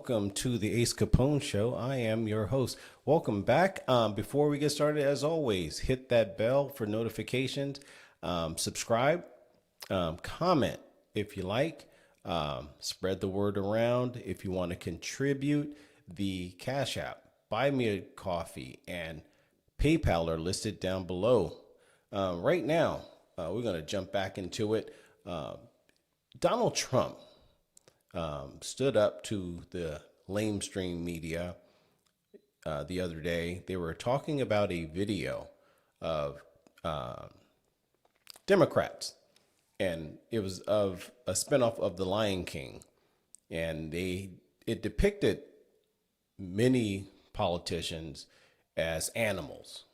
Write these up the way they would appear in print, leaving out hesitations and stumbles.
welcome to the Ace Capone Show. I am your host. Welcome back. Before we get started, as always, hit that bell for notifications, subscribe, comment if you like, spread the word around. If you want to contribute, the Cash App, Buy Me a Coffee, and PayPal are listed down below. Right now, we're going to jump back into it. Donald Trump stood up to the lamestream media the other day. They were talking about a video of Democrats, and it was of a spinoff of The Lion King, and it depicted many politicians as animals.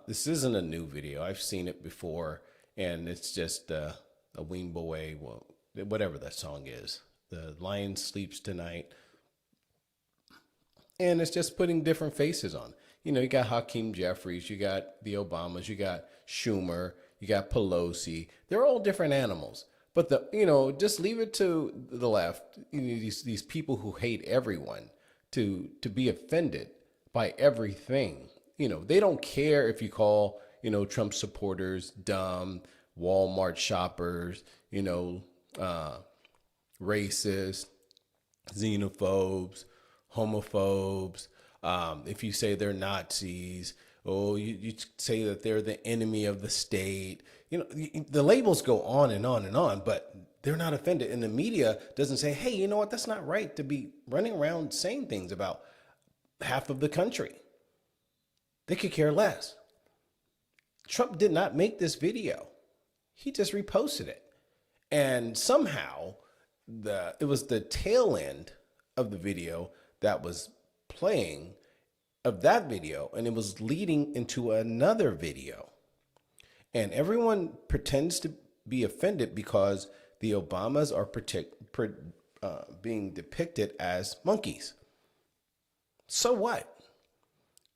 This isn't a new video. I've seen it before, and it's just a Weembo way, well, whatever that song is. The Lion Sleeps Tonight. And it's just putting different faces on. You know, you got Hakeem Jeffries, you got the Obamas, you got Schumer, you got Pelosi. They're all different animals. But just leave it to the left, these people who hate everyone to be offended by everything. They don't care if you call, Trump supporters dumb, Walmart shoppers, racist, xenophobes, homophobes. If you say they're Nazis, you say that they're the enemy of the state. The labels go on and on and on, but they're not offended. And the media doesn't say, hey, you know what? That's not right to be running around saying things about half of the country. They could care less. Trump did not make this video. He just reposted it. And somehow it was the tail end of the video that was playing of that video, and it was leading into another video. And everyone pretends to be offended because the Obamas are being depicted as monkeys. So what?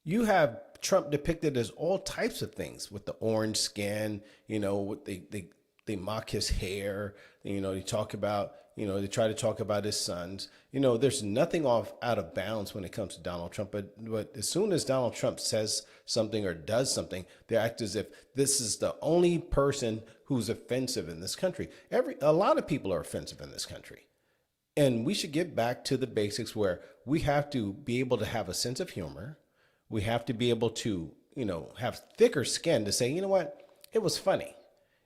You have Trump depicted as all types of things with the orange skin, they mock his hair, they talk about, they try to talk about his sons. There's nothing out of bounds when it comes to Donald Trump, but as soon as Donald Trump says something or does something, they act as if this is the only person who's offensive in this country. A lot of people are offensive in this country. And we should get back to the basics where we have to be able to have a sense of humor. We have to be able to, have thicker skin to say, you know what, it was funny.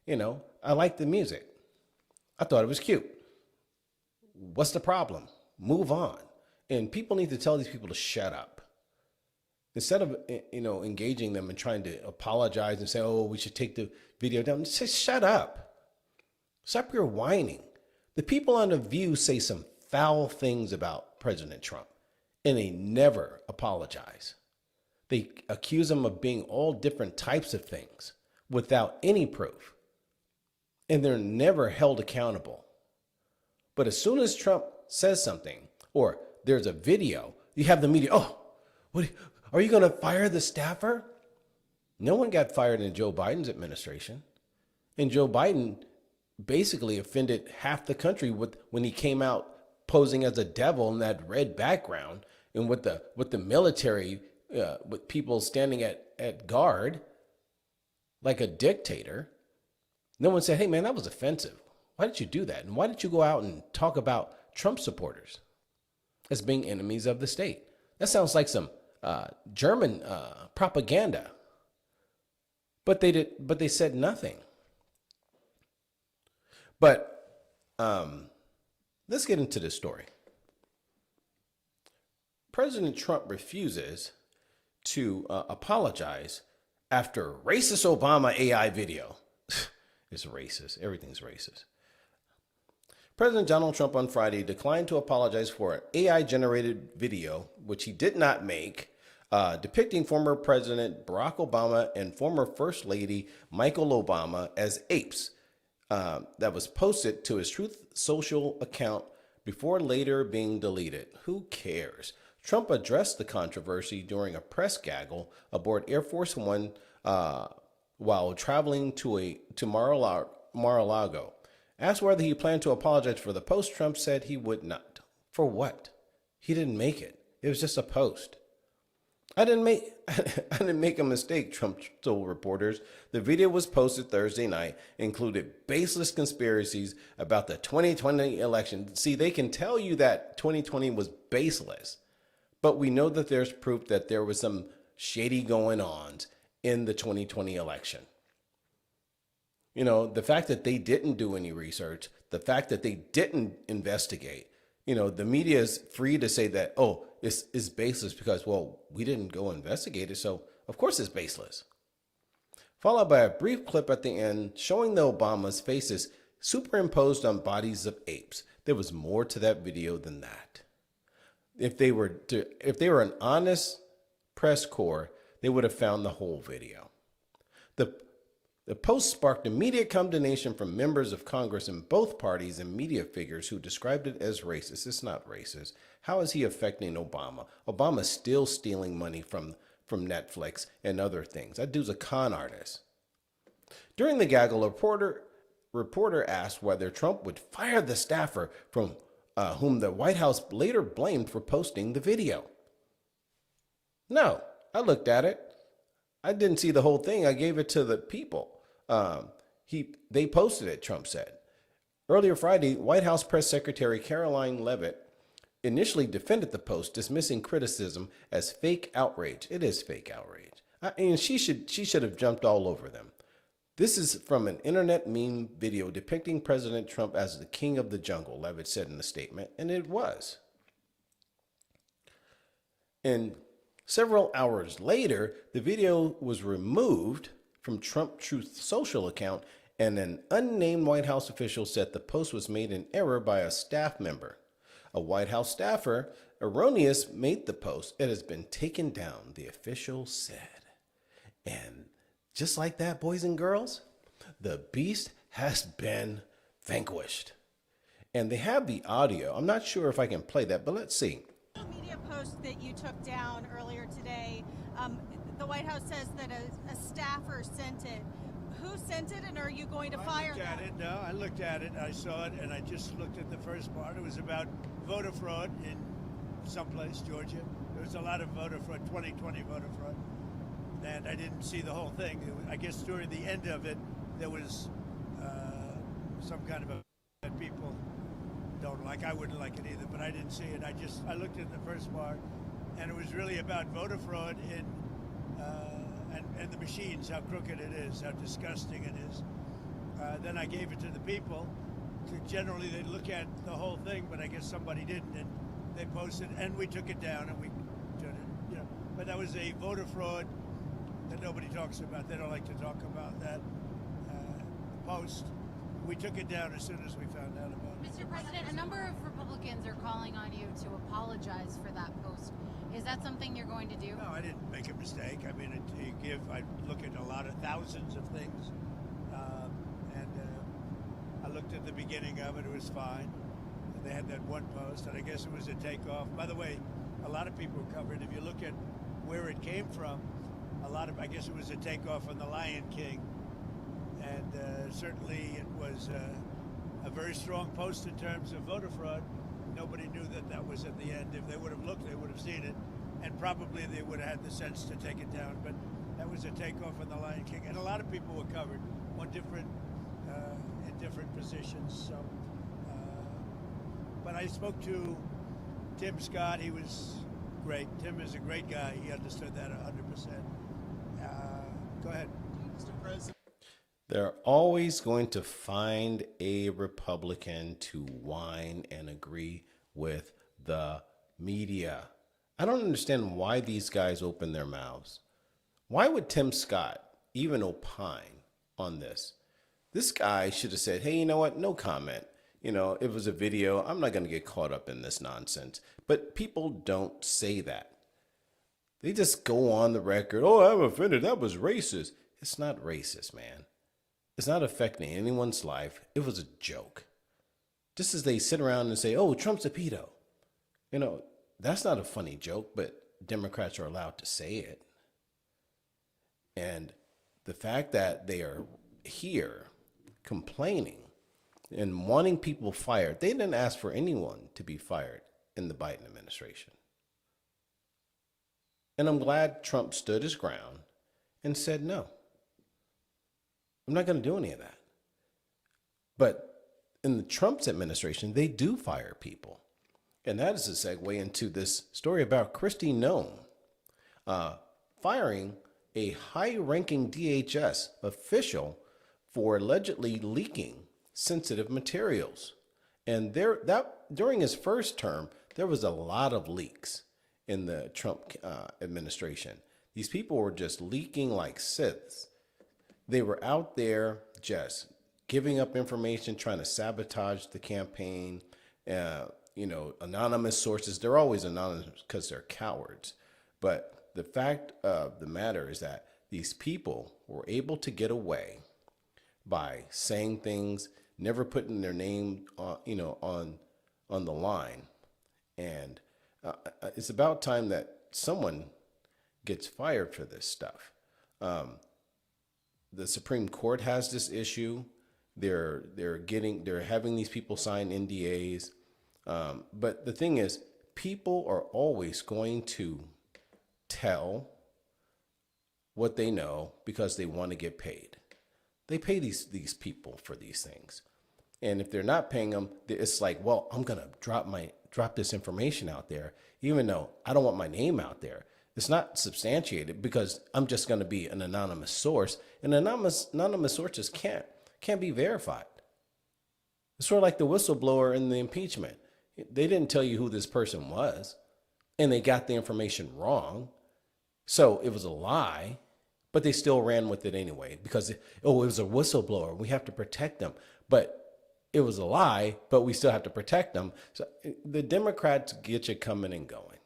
I like the music. I thought it was cute. What's the problem? Move on. And people need to tell these people to shut up. Instead of, engaging them and trying to apologize and say, oh, we should take the video down. Just say, shut up. Stop your whining. The people on The View say some foul things about President Trump, and they never apologize. They accuse him of being all different types of things without any proof. And they're never held accountable. But as soon as Trump says something, or there's a video, you have the media, what, are you going to fire the staffer? No one got fired in Joe Biden's administration. And Joe Biden basically offended half the country when he came out posing as a devil in that red background, and with the military, with people standing at guard like a dictator. No one said, hey, man, that was offensive. Why did you do that? And why did you go out and talk about Trump supporters as being enemies of the state? That sounds like some German propaganda. But they said nothing. But let's get into this story. President Trump refuses to apologize after racist Obama AI video. It's racist. Everything's racist. President Donald Trump on Friday declined to apologize for an AI-generated video, which he did not make, depicting former President Barack Obama and former First Lady Michelle Obama as apes, that was posted to his Truth Social account before later being deleted. Who cares? Trump addressed the controversy during a press gaggle aboard Air Force One while traveling to Mar-a-Lago. Asked whether he planned to apologize for the post, Trump said he would not. For what? He didn't make it. It was just a post. I didn't make a mistake, Trump told reporters. The video was posted Thursday night, included baseless conspiracies about the 2020 election. See, they can tell you that 2020 was baseless, but we know that there's proof that there was some shady going on in the 2020 election. You know, the fact that they didn't do any research, the fact that they didn't investigate, you know, the media is free to say that, oh, it's baseless because, well, we didn't go investigate it, so of course it's baseless. Followed by a brief clip at the end showing the Obama's faces superimposed on bodies of apes. There was more to that video than that. If they were an honest press corps, they would have found the whole video. The post sparked immediate condemnation from members of Congress in both parties and media figures who described it as racist. It's not racist. How is he affecting Obama? Obama's still stealing money from Netflix and other things. That dude's a con artist. During the gaggle, a reporter asked whether Trump would fire the staffer from whom the White House later blamed for posting the video. No, I looked at it. I didn't see the whole thing. I gave it to the people. They posted it, Trump said. Earlier Friday, White House Press Secretary Caroline Leavitt initially defended the post, dismissing criticism as fake outrage. It is fake outrage. She should have jumped all over them. This is from an internet meme video depicting President Trump as the king of the jungle, Leavitt said in a statement, and it was. And several hours later, the video was removed from Trump Truth Social account, and an unnamed White House official said the post was made in error by a staff member. A White House staffer erroneously made the post. It has been taken down, the official said. And just like that, boys and girls, the beast has been vanquished. And they have the audio. I'm not sure if I can play that, but let's see. The media post that you took down earlier today, the White House says that a staffer sent it. Who sent it, and are you going to fire them? I looked at it. No, I looked at it. I saw it, and I just looked at the first part. It was about voter fraud in someplace, Georgia. There was a lot of voter fraud, 2020 voter fraud, and I didn't see the whole thing. I guess during the end of it, there was some kind of a that people don't like. I wouldn't like it either, but I didn't see it. I looked at the first part, and it was really about voter fraud in and the machines, how crooked it is, how disgusting it is. Then I gave it to the people. Generally, they look at the whole thing, but I guess somebody didn't, and they posted, and we took it down, and we turned it, you know. But that was a voter fraud that nobody talks about. They don't like to talk about that post. We took it down as soon as we found out about it. Mr. President, a number of Republicans are calling on you to apologize for that post. Is that something you're going to do? No, I didn't make a mistake. I mean, I look at a lot of thousands of things, and I looked at the beginning of it. It was fine. And they had that one post, and I guess it was a takeoff. By the way, a lot of people covered. If you look at where it came from, I guess it was a takeoff on The Lion King, and certainly it was a very strong post in terms of voter fraud. Nobody knew that was at the end. If they would have looked, they would have seen it, and probably they would have had the sense to take it down. But that was a takeoff on The Lion King, and a lot of people were covered on different in different positions. So, but I spoke to Tim Scott. He was great. Tim is a great guy. He understood that 100%. Go ahead, Mr. President. They're always going to find a Republican to whine and agree with the media. I don't understand why these guys open their mouths. Why would Tim Scott even opine on this? This guy should have said, hey, you know what? No comment. You know, it was a video. I'm not going to get caught up in this nonsense. But people don't say that. They just go on the record. Oh, I'm offended. That was racist. It's not racist, man. It's not affecting anyone's life. It was a joke. Just as they sit around and say, oh, Trump's a pedo. You know, that's not a funny joke, but Democrats are allowed to say it. And the fact that they are here complaining and wanting people fired, they didn't ask for anyone to be fired. in the Biden administration. And I'm glad Trump stood his ground and said, no, I'm not going to do any of that. But in the Trump's administration, they do fire people. And that is a segue into this story about Kristi Noem firing a high-ranking DHS official for allegedly leaking sensitive materials. And during his first term, there was a lot of leaks in the Trump administration. These people were just leaking like Siths. They were out there just giving up information, trying to sabotage the campaign. Anonymous sources, they're always anonymous because they're cowards. But the fact of the matter is that these people were able to get away by saying things, never putting their name on the line. And it's about time that someone gets fired for this stuff. The Supreme Court has this issue. They're having these people sign NDAs. But the thing is, people are always going to tell what they know because they want to get paid. They pay these people for these things. And if they're not paying them, it's like, well, I'm going to drop this information out there, even though I don't want my name out there. It's not substantiated because I'm just going to be an anonymous source, and anonymous sources can't be verified. It's sort of like the whistleblower in the impeachment. They didn't tell you who this person was, and they got the information wrong. So it was a lie, but they still ran with it anyway because, it was a whistleblower. We have to protect them. But it was a lie, but we still have to protect them. So the Democrats get you coming and going.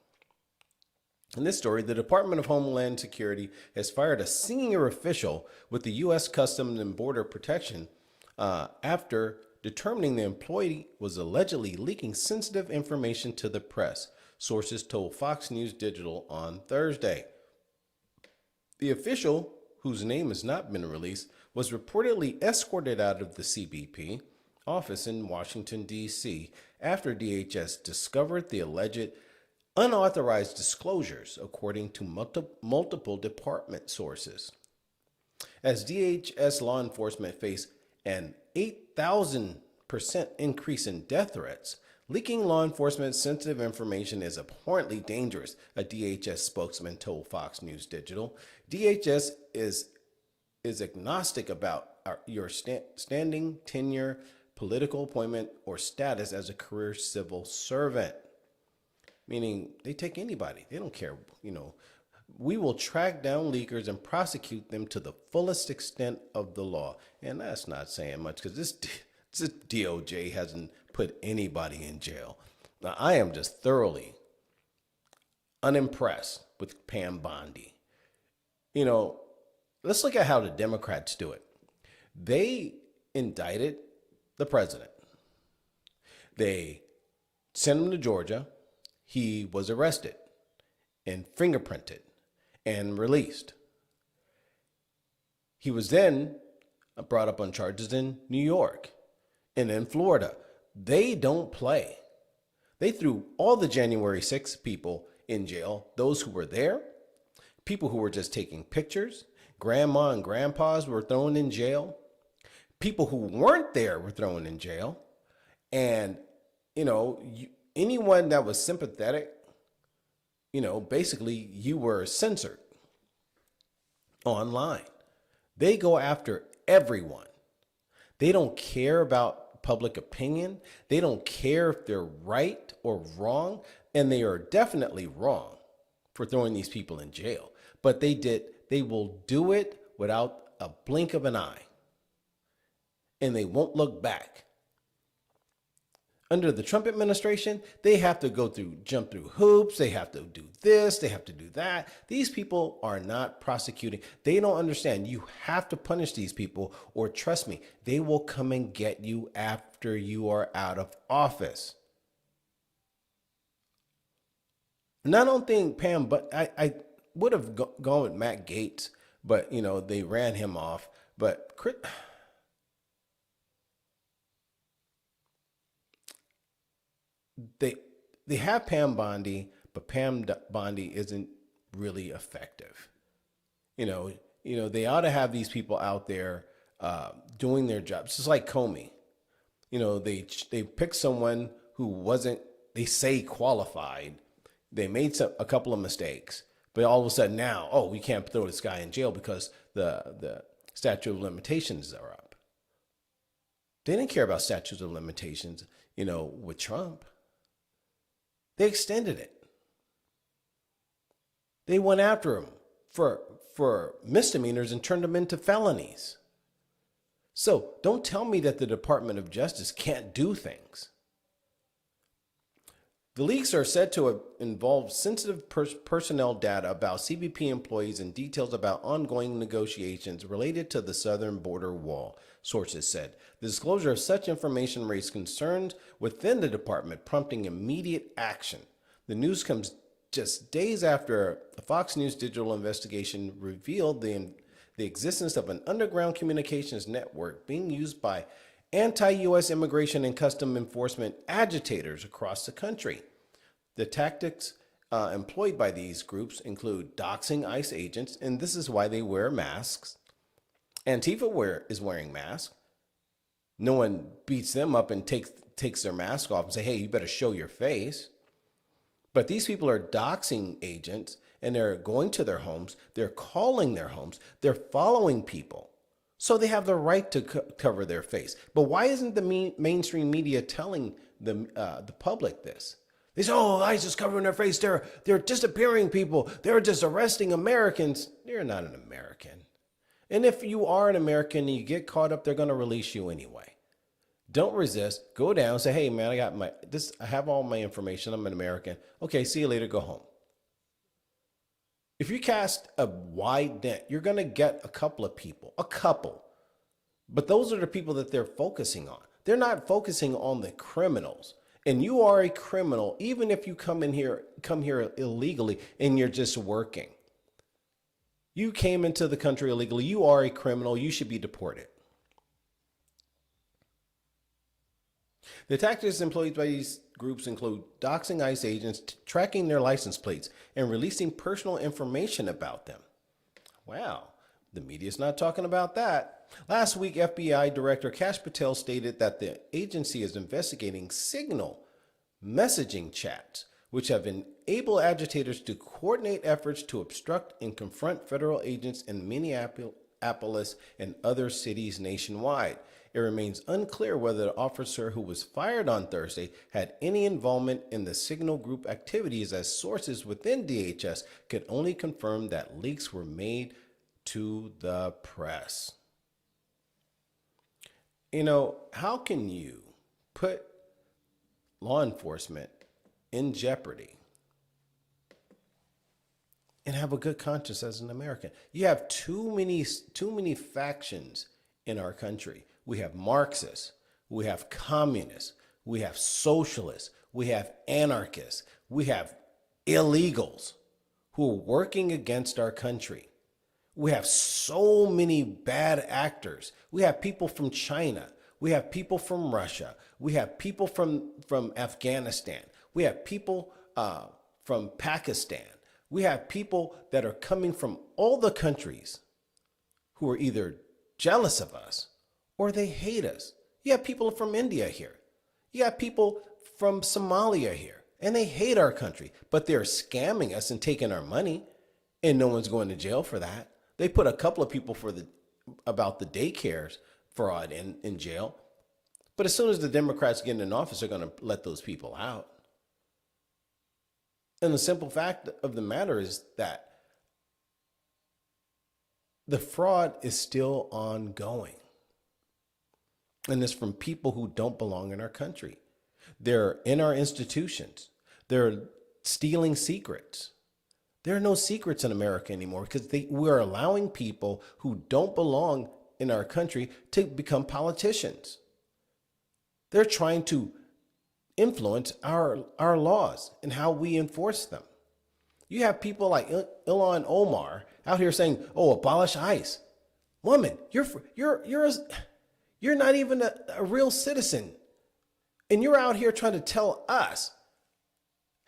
In this story, the Department of Homeland Security has fired a senior official with the U.S. Customs and Border Protection after determining the employee was allegedly leaking sensitive information to the press, sources told Fox News Digital on Thursday. The official, whose name has not been released, was reportedly escorted out of the CBP office in Washington, D.C. after DHS discovered the alleged unauthorized disclosures, according to multiple department sources. As DHS law enforcement faced an 8,000% increase in death threats, leaking law enforcement sensitive information is abhorrently dangerous, a DHS spokesman told Fox News Digital. DHS is agnostic about your standing, tenure, political appointment, or status as a career civil servant. Meaning they take anybody. They don't care, We will track down leakers and prosecute them to the fullest extent of the law. And that's not saying much because this DOJ hasn't put anybody in jail. Now, I am just thoroughly unimpressed with Pam Bondi. Let's look at how the Democrats do it. They indicted the president. They sent him to Georgia. He was arrested and fingerprinted and released. He was then brought up on charges in New York and in Florida. They don't play. They threw all the January 6th people in jail, those who were there, people who were just taking pictures, grandma and grandpas were thrown in jail, people who weren't there were thrown in jail, and, anyone that was sympathetic, basically you were censored online. They go after everyone. They don't care about public opinion. They don't care if they're right or wrong. And they are definitely wrong for throwing these people in jail. But they will do it without a blink of an eye. And they won't look back. Under the Trump administration, they have to jump through hoops. They have to do this. They have to do that. These people are not prosecuting. They don't understand. You have to punish these people, or trust me, they will come and get you after you are out of office. And I don't think but I would have gone with Matt Gaetz, but they ran him off. But they have Pam Bondi, but Pam Bondi isn't really effective. They ought to have these people out there doing their jobs. Just like Comey. They picked someone who wasn't, they say, qualified. They made a couple of mistakes, but all of a sudden now, oh, we can't throw this guy in jail because the statute of limitations are up. They didn't care about statutes of limitations, with Trump. They extended it. They went after him for misdemeanors and turned them into felonies. So don't tell me that the Department of Justice can't do things. The leaks are said to involve sensitive personnel data about CBP employees and details about ongoing negotiations related to the southern border wall, sources said. The disclosure of such information raised concerns within the department, prompting immediate action. The news comes just days after a Fox News digital investigation revealed the existence of an underground communications network being used by anti-U.S. immigration and custom enforcement agitators across the country. The tactics employed by these groups include doxing ICE agents, and this is why they wear masks. Antifa is wearing masks. No one beats them up and takes their mask off and say, hey, you better show your face. But these people are doxing agents, and they're going to their homes. They're calling their homes. They're following people. So they have the right to cover their face. But why isn't the mainstream media telling the public this? They say, oh, ICE is covering their face. They're disappearing people. They're just arresting Americans. You're not an American. And if you are an American and you get caught up, they're going to release you anyway. Don't resist. Go down. Say, hey, man, I have all my information. I'm an American. Okay, see you later. Go home. If you cast a wide net, you're going to get a couple of people, But those are the people that they're focusing on. They're not focusing on the criminals. And you are a criminal, even if you come here illegally and you're just working. You came into the country illegally. You are a criminal. You should be deported. The tactics employed by these groups include doxing ICE agents, tracking their license plates, and releasing personal information about them. Wow, the media's not talking about that. Last week, FBI Director Kash Patel stated that the agency is investigating Signal messaging chats, which have enabled agitators to coordinate efforts to obstruct and confront federal agents in Minneapolis and other cities nationwide. It remains unclear whether the officer who was fired on Thursday had any involvement in the Signal Group activities, as sources within DHS could only confirm that leaks were made to the press. How can you put law enforcement in jeopardy and have a good conscience as an American? You have too many factions in our country. We have Marxists, we have communists, we have socialists, we have anarchists, we have illegals who are working against our country. We have so many bad actors. We have people from China. We have people from Russia. We have people from Afghanistan. We have people from Pakistan. We have people that are coming from all the countries who are either jealous of us or they hate us. You have people from India here. You have people from Somalia here, and they hate our country, but they're scamming us and taking our money, and no one's going to jail for that. They put a couple of people about the daycares fraud in jail, but as soon as the Democrats get in office, they're going to let those people out. And the simple fact of the matter is that the fraud is still ongoing. And it's from people who don't belong in our country. They're in our institutions. They're stealing secrets. There are no secrets in America anymore because we're allowing people who don't belong in our country to become politicians. They're trying to influence our laws and how we enforce them. You have people like Ilhan Omar out here saying, "Oh, abolish ICE." Woman, you're not even a real citizen. And you're out here trying to tell us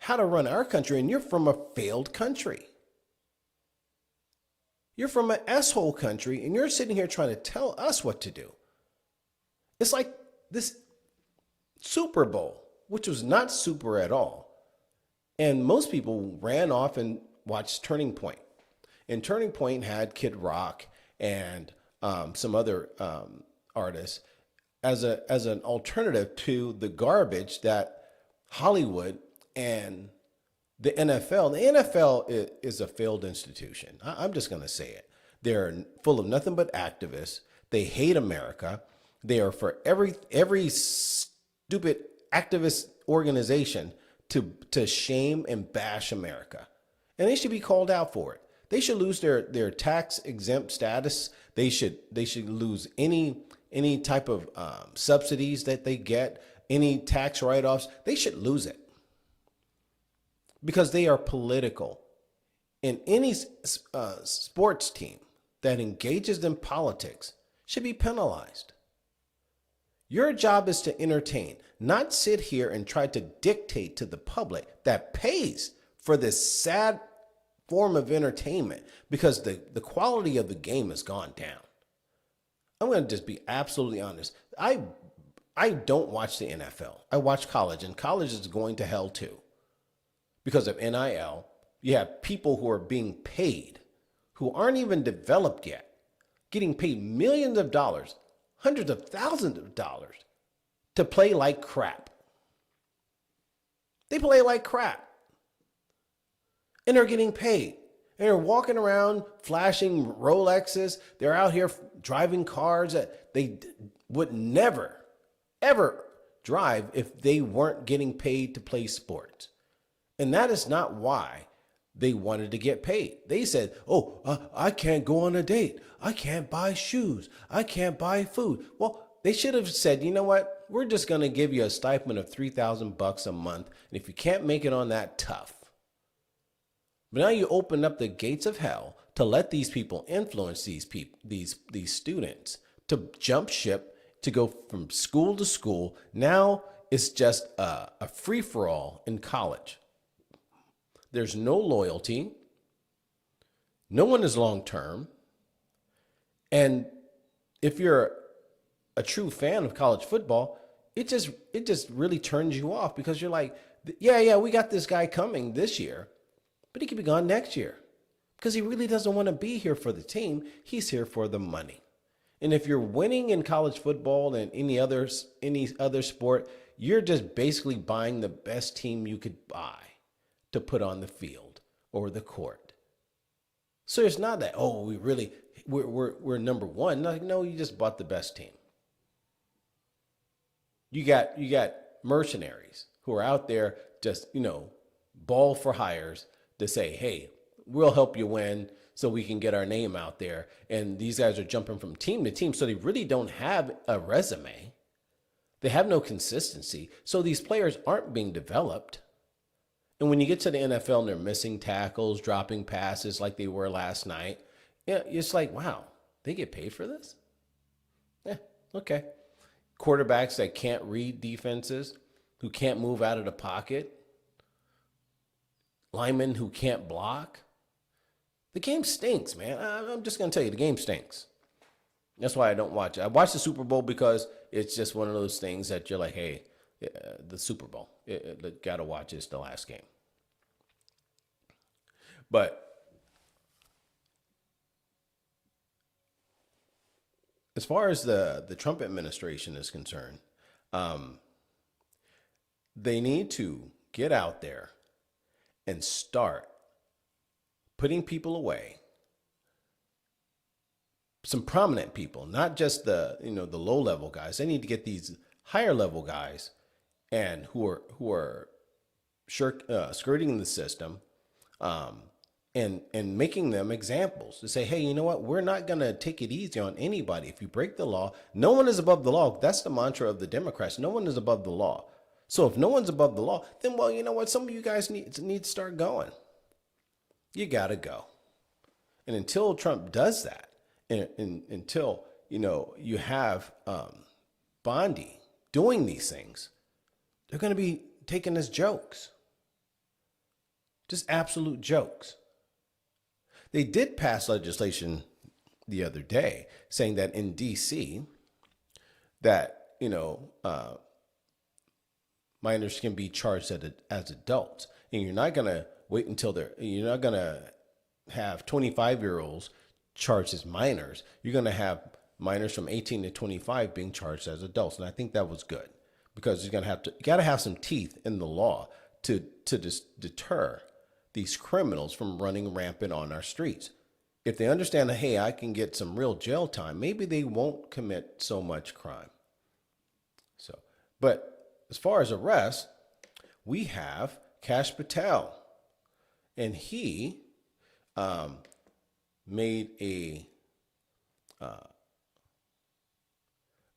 how to run our country, and you're from a failed country. You're from an S-hole country, and you're sitting here trying to tell us what to do. It's like this Super Bowl, which was not super at all. And most people ran off and watched Turning Point. And Turning Point had Kid Rock and some other artists as an alternative to the garbage that Hollywood and the NFL. The NFL is a failed institution. I'm just going to say it. They're full of nothing but activists. They hate America. They are for every stupid activist organization to shame and bash America. And they should be called out for it. They should lose their tax exempt status. They should lose any type of subsidies that they get, any tax write-offs. They should lose it because they are political. And any sports team that engages in politics should be penalized. Your job is to entertain, not sit here and try to dictate to the public that pays for this sad form of entertainment, because the quality of the game has gone down. I'm going to just be absolutely honest. I don't watch the NFL. I watch college, and college is going to hell too. Because of NIL, you have people who are being paid who aren't even developed yet, getting paid millions of dollars, hundreds of thousands of dollars to play like crap. They play like crap. And they're getting paid. And they're walking around flashing Rolexes. They're out here driving cars that they would never, ever drive if they weren't getting paid to play sports. And that is not why they wanted to get paid. They said, I can't go on a date. I can't buy shoes. I can't buy food. Well, they should have said, you know what? We're just going to give you a stipend of $3,000 a month. And if you can't make it on that, tough. But now you open up the gates of hell to let these people influence these students to jump ship, to go from school to school. Now it's just a free-for-all in college. There's no loyalty. No one is long-term. And if you're a true fan of college football, it just really turns you off, because you're like, yeah, we got this guy coming this year, but he could be gone next year, because he really doesn't want to be here for the team. He's here for the money. And if you're winning in college football and any other sport, you're just basically buying the best team you could buy to put on the field or the court. So it's not that, we're number one. No, you just bought the best team. You got mercenaries who are out there just, ball for hires to say, hey, we'll help you win so we can get our name out there. And these guys are jumping from team to team, so they really don't have a resume. They have no consistency. So these players aren't being developed. And when you get to the NFL and they're missing tackles, dropping passes like they were last night, it's like, wow, they get paid for this? Yeah, okay. Quarterbacks that can't read defenses, who can't move out of the pocket, linemen who can't block. The game stinks, man. I'm just going to tell you, the game stinks. That's why I don't watch it. I watch the Super Bowl because it's just one of those things that you're like, hey, the Super Bowl, got to watch. It's the last game. But as far as the Trump administration is concerned, they need to get out there and start putting people away. Some prominent people, not just the low level guys. They need to get these higher level guys and who are skirting the system, and making them examples to say, hey, you know what? We're not going to take it easy on anybody. If you break the law, no one is above the law. That's the mantra of the Democrats. No one is above the law. So if no one's above the law, then, well, you know what? Some of you guys need to start going. You got to go. And until Trump does that, and until, you have Bondi doing these things, they're going to be taken as jokes. Just absolute jokes. They did pass legislation the other day saying that in D.C. that, minors can be charged as adults. And you're not going to wait until you're not going to have 25-year-olds charged as minors. You're going to have minors from 18 to 25 being charged as adults. And I think that was good because you got to have some teeth in the law to deter these criminals from running rampant on our streets. If they understand that, hey, I can get some real jail time, maybe they won't commit so much crime. So, but as far as arrests, we have Kash Patel, and he made an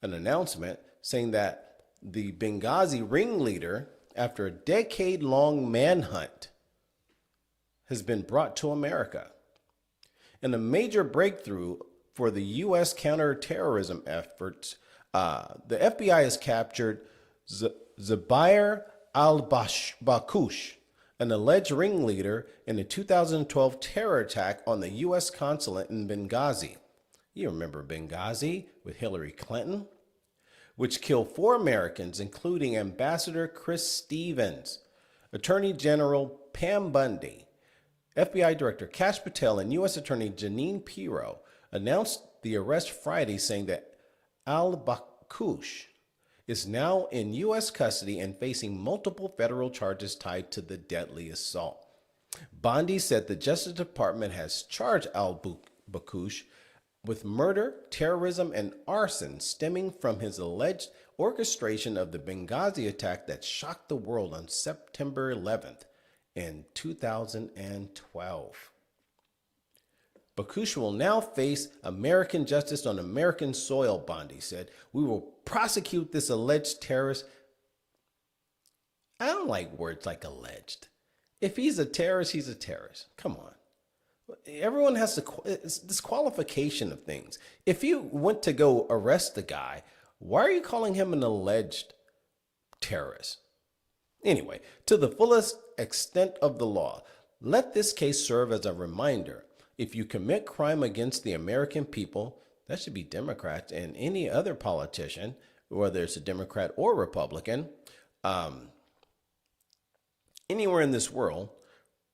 announcement saying that the Benghazi ringleader, after a decade-long manhunt, has been brought to America. And a major breakthrough for the U.S. counterterrorism efforts, the FBI has captured Zubair al-Bakush, an alleged ringleader in the 2012 terror attack on the U.S. consulate in Benghazi. You remember Benghazi with Hillary Clinton, which killed 4 Americans, including Ambassador Chris Stevens, Attorney General Pam Bundy, FBI Director Kash Patel, and U.S. Attorney Jeanine Pirro announced the arrest Friday, saying that al-Bakush is now in U.S. custody and facing multiple federal charges tied to the deadly assault. Bondi said the Justice Department has charged al-Bakush with murder, terrorism, and arson stemming from his alleged orchestration of the Benghazi attack that shocked the world on September 11th in 2012. Bakush will now face American justice on American soil, Bondi said. We will prosecute this alleged terrorist. I don't like words like alleged. If he's a terrorist, he's a terrorist. Come on. Everyone has it's this qualification of things. If you went to go arrest the guy, why are you calling him an alleged terrorist? Anyway, to the fullest extent of the law, let this case serve as a reminder. If you commit crime against the American people, that should be Democrats and any other politician, whether it's a Democrat or Republican, anywhere in this world,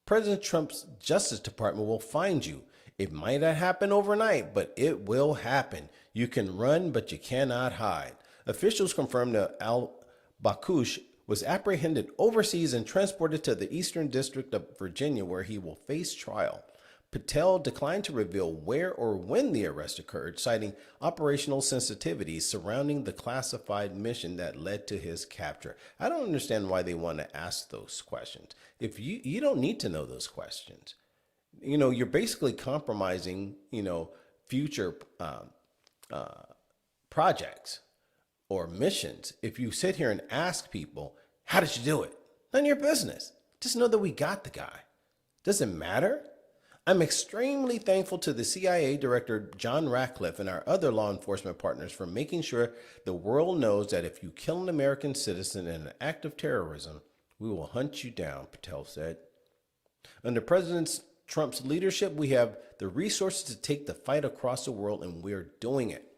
President Trump's Justice Department will find you. It might not happen overnight, but it will happen. You can run, but you cannot hide. Officials confirmed that al-Bakush was apprehended overseas and transported to the Eastern District of Virginia, where he will face trial. Patel declined to reveal where or when the arrest occurred, citing operational sensitivities surrounding the classified mission that led to his capture. I don't understand why they want to ask those questions. If you don't need to know those questions. You're basically compromising, future projects or missions. If you sit here and ask people, how did you do it? None of your business. Just know that we got the guy. Does it matter? I'm extremely thankful to the CIA Director John Ratcliffe and our other law enforcement partners for making sure the world knows that if you kill an American citizen in an act of terrorism, we will hunt you down, Patel said. Under President Trump's leadership, we have the resources to take the fight across the world, and we're doing it.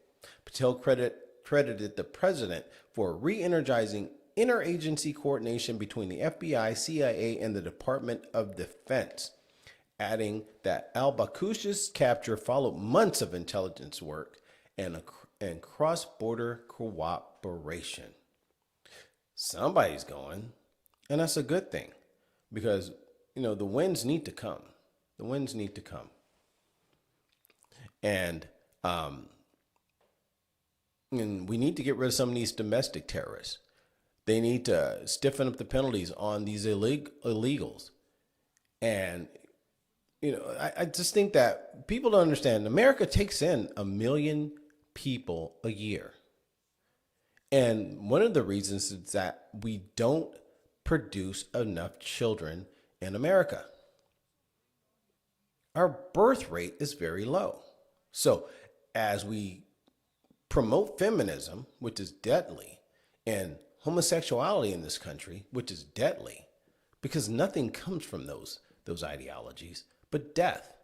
Patel credited the president for re-energizing interagency coordination between the FBI, CIA, and the Department of Defense, adding that al-Bakush's capture followed months of intelligence work and cross-border cooperation. Somebody's going, and that's a good thing because, the winds need to come. The winds need to come. And we need to get rid of some of these domestic terrorists. They need to stiffen up the penalties on these illegals. And I just think that people don't understand. America takes in 1 million people a year. And one of the reasons is that we don't produce enough children in America. Our birth rate is very low. So as we promote feminism, which is deadly, and homosexuality in this country, which is deadly, because nothing comes from those those ideologies, but death.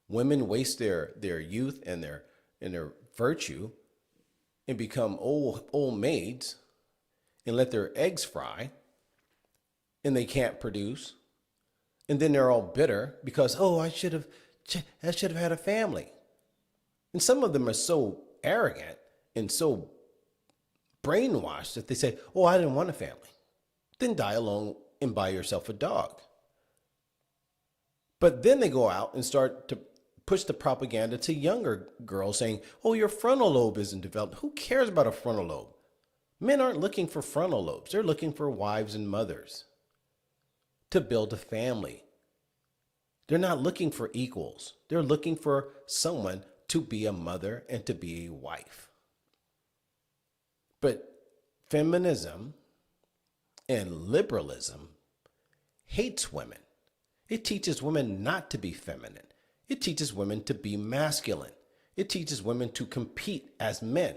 Women waste their youth and their virtue and become old maids and let their eggs fry, and they can't produce. And then they're all bitter because, oh, I should have had a family. And some of them are so arrogant and so brainwashed that they say, oh, I didn't want a family. Then die alone and buy yourself a dog. But then they go out and start to push the propaganda to younger girls saying, oh, your frontal lobe isn't developed. Who cares about a frontal lobe? Men aren't looking for frontal lobes. They're looking for wives and mothers to build a family. They're not looking for equals. They're looking for someone to be a mother and to be a wife. But feminism and liberalism hates women. It teaches women not to be feminine. It teaches women to be masculine. It teaches women to compete as men.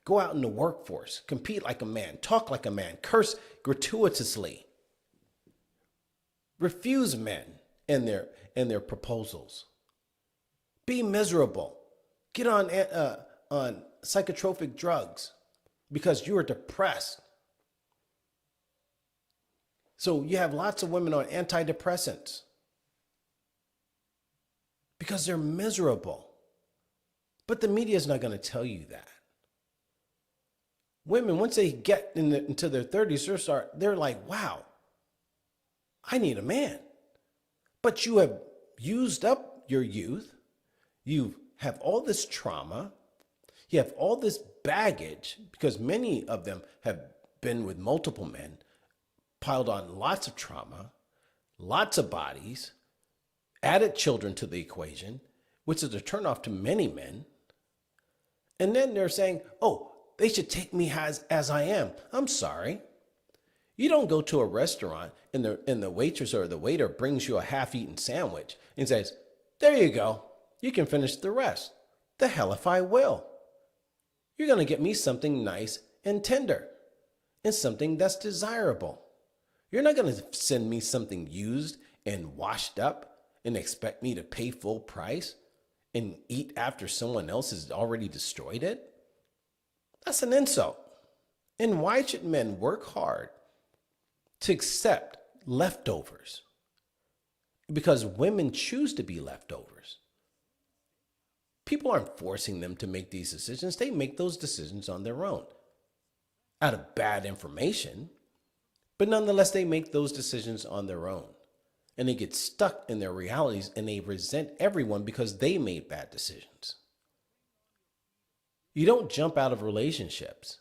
Go out in the workforce, compete like a man, talk like a man, curse gratuitously. Refuse men and their proposals. Be miserable. Get on psychotropic drugs because you are depressed. So you have lots of women on antidepressants because they're miserable. But the media is not going to tell you that. Women, once they get into their 30s, they're like, wow, I need a man. But you have used up your youth. You have all this trauma. You have all this baggage because many of them have been with multiple men, piled on lots of trauma, lots of bodies, added children to the equation, which is a turnoff to many men. And then they're saying, oh, they should take me as I am. I'm sorry. You don't go to a restaurant and the waitress or the waiter brings you a half-eaten sandwich and says, there you go. You can finish the rest. The hell if I will. You're going to get me something nice and tender and something that's desirable. You're not going to send me something used and washed up and expect me to pay full price and eat after someone else has already destroyed it. That's an insult. And why should men work hard to accept leftovers? Because women choose to be leftovers. People aren't forcing them to make these decisions. They make those decisions on their own out of bad information. But nonetheless, they make those decisions on their own. And they get stuck in their realities and they resent everyone because they made bad decisions. You don't jump out of relationships.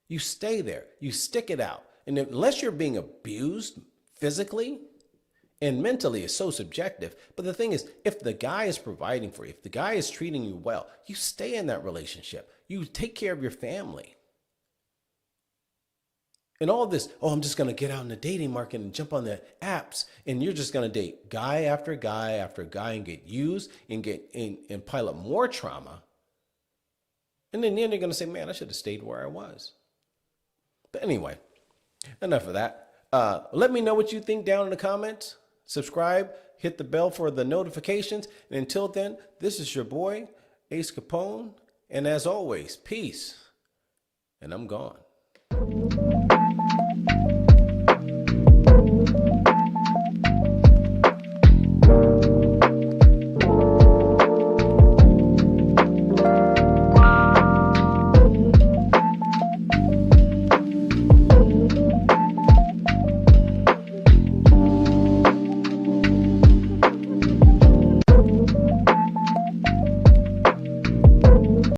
You stay there. You stick it out. And unless you're being abused physically and mentally, is so subjective. But the thing is, if the guy is providing for you, if the guy is treating you well, you stay in that relationship. You take care of your family. And all this, oh, I'm just going to get out in the dating market and jump on the apps, and you're just going to date guy after guy after guy and get used and pile up more trauma. And then you're going to say, man, I should have stayed where I was. But anyway, enough of that. Let me know what you think down in the comments. Subscribe, hit the bell for the notifications. And until then, this is your boy, Ace Capone. And as always, peace. And I'm gone.